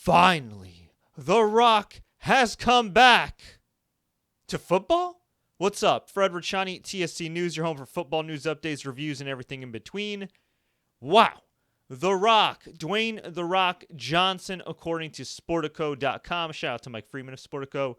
Finally, The Rock has come back to football? What's up? Fred Richani, TSC News, your home for football news updates, reviews, and everything in between. Wow. The Rock, Dwayne The Rock Johnson, according to Sportico.com, shout out to Mike Freeman of Sportico,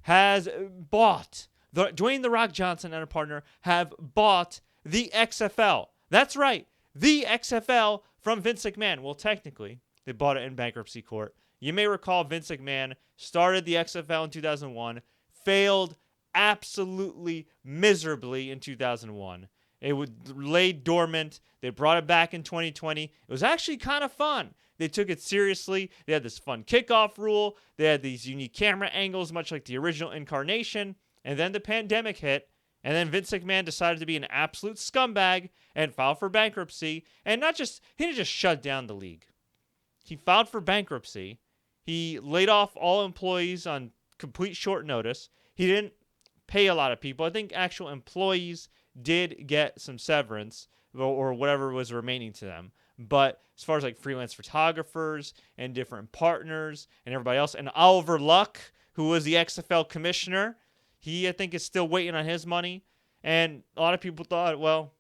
has bought, Dwayne The Rock Johnson and a partner have bought the XFL. That's right, the XFL from Vince McMahon. Well, technically, they bought it in bankruptcy court. You may recall Vince McMahon started the XFL in 2001, failed absolutely miserably in 2001. It would lay dormant. They brought it back in 2020. It was actually kind of fun. They took it seriously. They had this fun kickoff rule. They had these unique camera angles, much like the original incarnation. And then the pandemic hit. And then Vince McMahon decided to be an absolute scumbag and filed for bankruptcy. And he didn't just shut down the league. He filed for bankruptcy. He laid off all employees on complete short notice. He didn't pay a lot of people. I think actual employees did get some severance or whatever was remaining to them. But as far as like freelance photographers and different partners and everybody else, and Oliver Luck, who was the XFL commissioner, he, I think, is still waiting on his money. And a lot of people thought, well,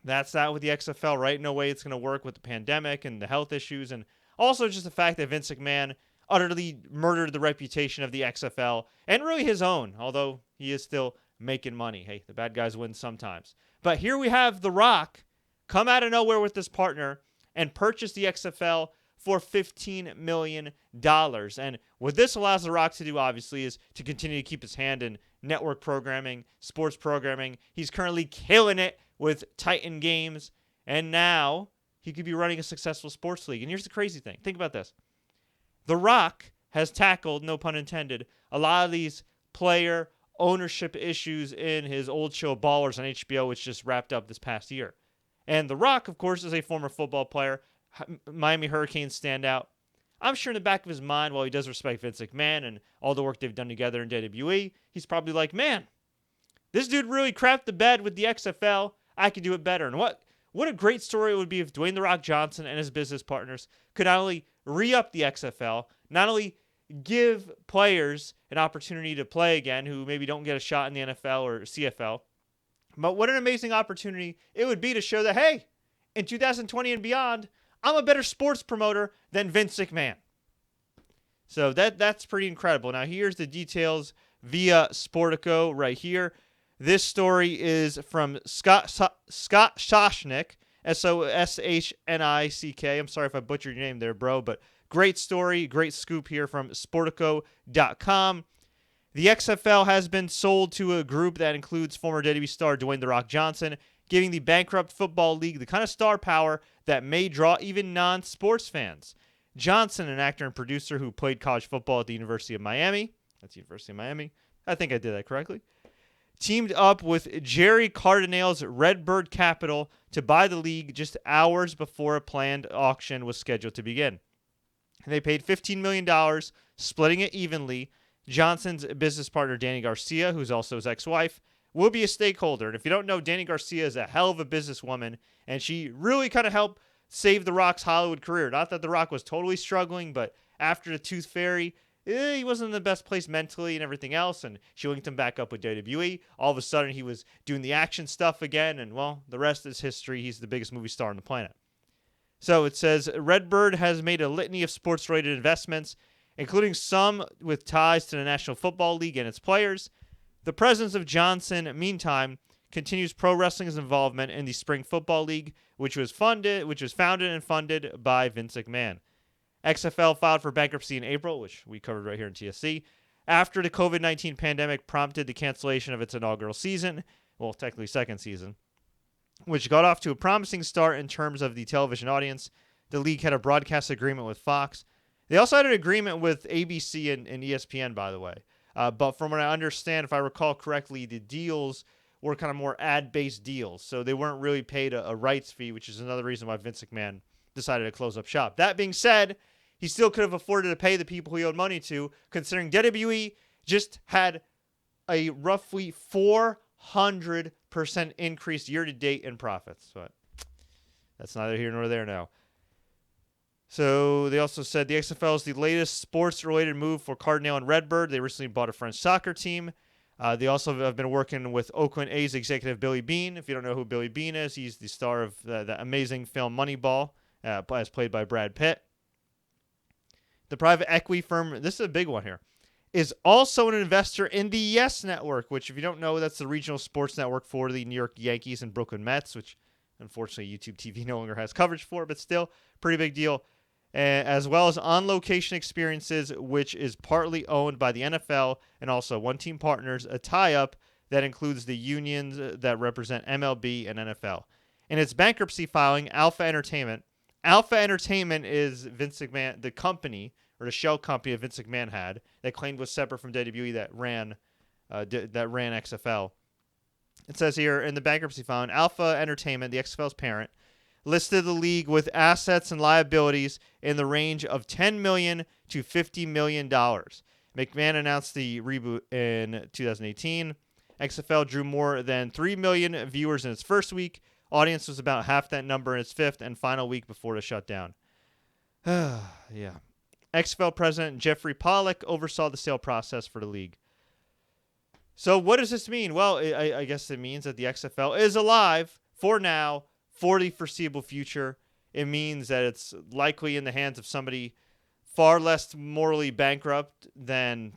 that's that with the XFL, right? No way it's going to work with the pandemic and the health issues. And also just the fact that Vince McMahon utterly murdered the reputation of the XFL and really his own, although he is still making money. Hey, the bad guys win sometimes. But here we have The Rock come out of nowhere with this partner and purchase the XFL for $15 million. And what this allows The Rock to do, obviously, is to continue to keep his hand in network programming, sports programming. He's currently killing it with Titan games. And now he could be running a successful sports league. And here's the crazy thing. Think about this. The Rock has tackled, no pun intended, a lot of these player ownership issues in his old show Ballers on HBO, which just wrapped up this past year. And The Rock, of course, is a former football player, Miami Hurricanes standout. I'm sure in the back of his mind, while he does respect Vince McMahon and all the work they've done together in WWE, he's probably like, man, this dude really crapped the bed with the XFL. I could do it better. And what a great story it would be if Dwayne The Rock Johnson and his business partners could not only re-up the XFL, not only give players an opportunity to play again who maybe don't get a shot in the NFL or CFL, but what an amazing opportunity it would be to show that, hey, in 2020 and beyond, I'm a better sports promoter than Vince McMahon. So that's pretty incredible. Now, here's the details via Sportico right here. This story is from Scott Soshnick, Soshnick. I'm sorry if I butchered your name there, bro, but great story, great scoop here from Sportico.com. The XFL has been sold to a group that includes former WWE star Dwayne The Rock Johnson, giving the bankrupt football league the kind of star power that may draw even non-sports fans. Johnson, an actor and producer who played college football at the University of Miami, that's the University of Miami, I think I did that correctly, teamed up with Jerry Cardinale's Redbird Capital to buy the league just hours before a planned auction was scheduled to begin. They paid $15 million, splitting it evenly. Johnson's business partner, Danny Garcia, who's also his ex-wife, will be a stakeholder. And if you don't know, Danny Garcia is a hell of a businesswoman, and she really kind of helped save The Rock's Hollywood career. Not that The Rock was totally struggling, but after the Tooth Fairy, he wasn't in the best place mentally and everything else, and she linked him back up with WWE. All of a sudden, he was doing the action stuff again, and, well, the rest is history. He's the biggest movie star on the planet. So it says, Redbird has made a litany of sports-related investments, including some with ties to the National Football League and its players. The presence of Johnson, meantime, continues pro wrestling's involvement in the Spring Football League, which was founded and funded by Vince McMahon. XFL filed for bankruptcy in April, which we covered right here in TSC, after the COVID-19 pandemic prompted the cancellation of its inaugural season, well, technically second season, which got off to a promising start in terms of the television audience. The league had a broadcast agreement with Fox. They also had an agreement with ABC and ESPN, by the way. But from what I understand, if I recall correctly, the deals were kind of more ad-based deals. So they weren't really paid a rights fee, which is another reason why Vince McMahon decided to close up shop. That being said, he still could have afforded to pay the people he owed money to, considering WWE just had a roughly 400% increase year-to-date in profits. But that's neither here nor there now. So they also said the XFL is the latest sports-related move for Cardinal and Redbird. They recently bought a French soccer team. They also have been working with Oakland A's executive Billy Beane. If you don't know who Billy Beane is, he's the star of the amazing film Moneyball, as played by Brad Pitt. The private equity firm, this is a big one here, is also an investor in the Yes Network, which, if you don't know, that's the regional sports network for the New York Yankees and Brooklyn Mets, which unfortunately YouTube TV no longer has coverage for, but still pretty big deal. As well as on-location experiences, which is partly owned by the NFL and also one-team partners, a tie-up that includes the unions that represent MLB and NFL. In its bankruptcy filing, Alpha Entertainment is Vince McMahon, the company, or the shell company that Vince McMahon had, that claimed was separate from WWE that ran XFL. It says here, in the bankruptcy filing, Alpha Entertainment, the XFL's parent, listed the league with assets and liabilities in the range of $10 million to $50 million. McMahon announced the reboot in 2018. XFL drew more than 3 million viewers in its first week. Audience was about half that number in its fifth and final week before the shutdown. Yeah. XFL president Jeffrey Pollack oversaw the sale process for the league. So what does this mean? Well, I guess it means that the XFL is alive for now, for the foreseeable future. It means that it's likely in the hands of somebody far less morally bankrupt than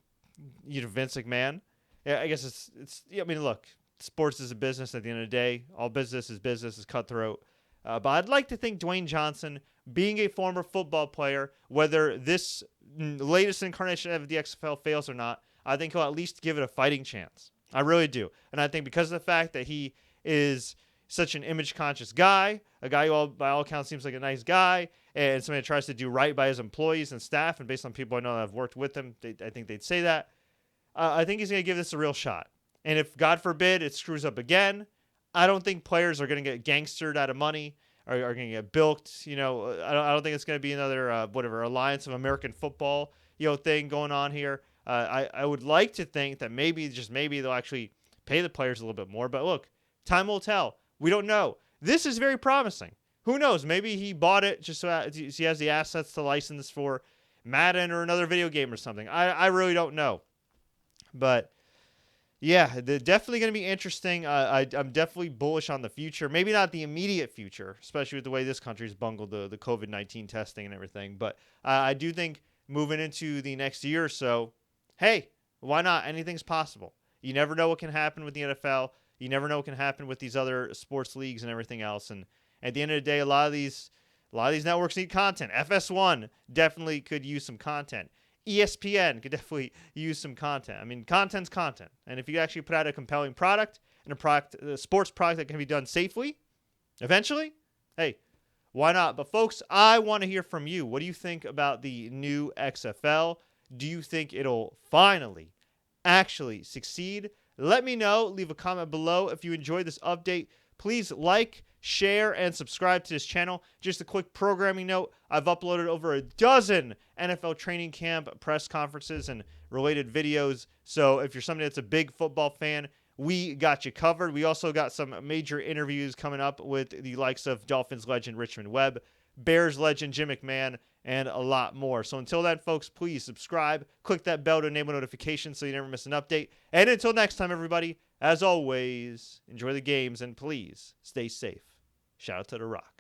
Vince McMahon. Yeah, I guess it's. I mean, look, sports is a business. At the end of the day, all business is cutthroat. But I'd like to think Dwayne Johnson, being a former football player, whether this latest incarnation of the XFL fails or not, I think he'll at least give it a fighting chance. I really do. And I think because of the fact that he is such an image-conscious guy, a guy who, by all accounts, seems like a nice guy, and somebody that tries to do right by his employees and staff, and based on people I know that have worked with him, I think they'd say that. I think he's going to give this a real shot. And if, God forbid, it screws up again, I don't think players are going to get gangstered out of money or are going to get bilked. I don't think it's going to be another, Alliance of American Football, thing going on here. I would like to think that maybe they'll actually pay the players a little bit more. But look, time will tell. We don't know. This is very promising. Who knows? Maybe he bought it just so he has the assets to license for Madden or another video game or something. I really don't know. But yeah, they're definitely going to be interesting. I'm definitely bullish on the future. Maybe not the immediate future, especially with the way this country's bungled the COVID-19 testing and everything. But I do think moving into the next year or so, hey, why not? Anything's possible. You never know what can happen with the NFL. You never know what can happen with these other sports leagues and everything else. And at the end of the day, a lot of these networks need content. FS1 definitely could use some content. ESPN could definitely use some content. I mean, content's content. And if you actually put out a compelling product and a sports product that can be done safely, eventually, hey, why not? But folks, I want to hear from you. What do you think about the new XFL? Do you think it'll finally actually succeed? Let me know. Leave a comment below. If you enjoyed this update, please like, share, and subscribe to this channel. Just a quick programming note. I've uploaded over a dozen NFL training camp press conferences and related videos. So if you're somebody that's a big football fan, we got you covered. We also got some major interviews coming up with the likes of Dolphins legend Richmond Webb, Bears legend Jim McMahon, and a lot more. So until then, folks, please subscribe. Click that bell to enable notifications so you never miss an update. And until next time, everybody, as always, enjoy the games and please stay safe. Shout out to The Rock.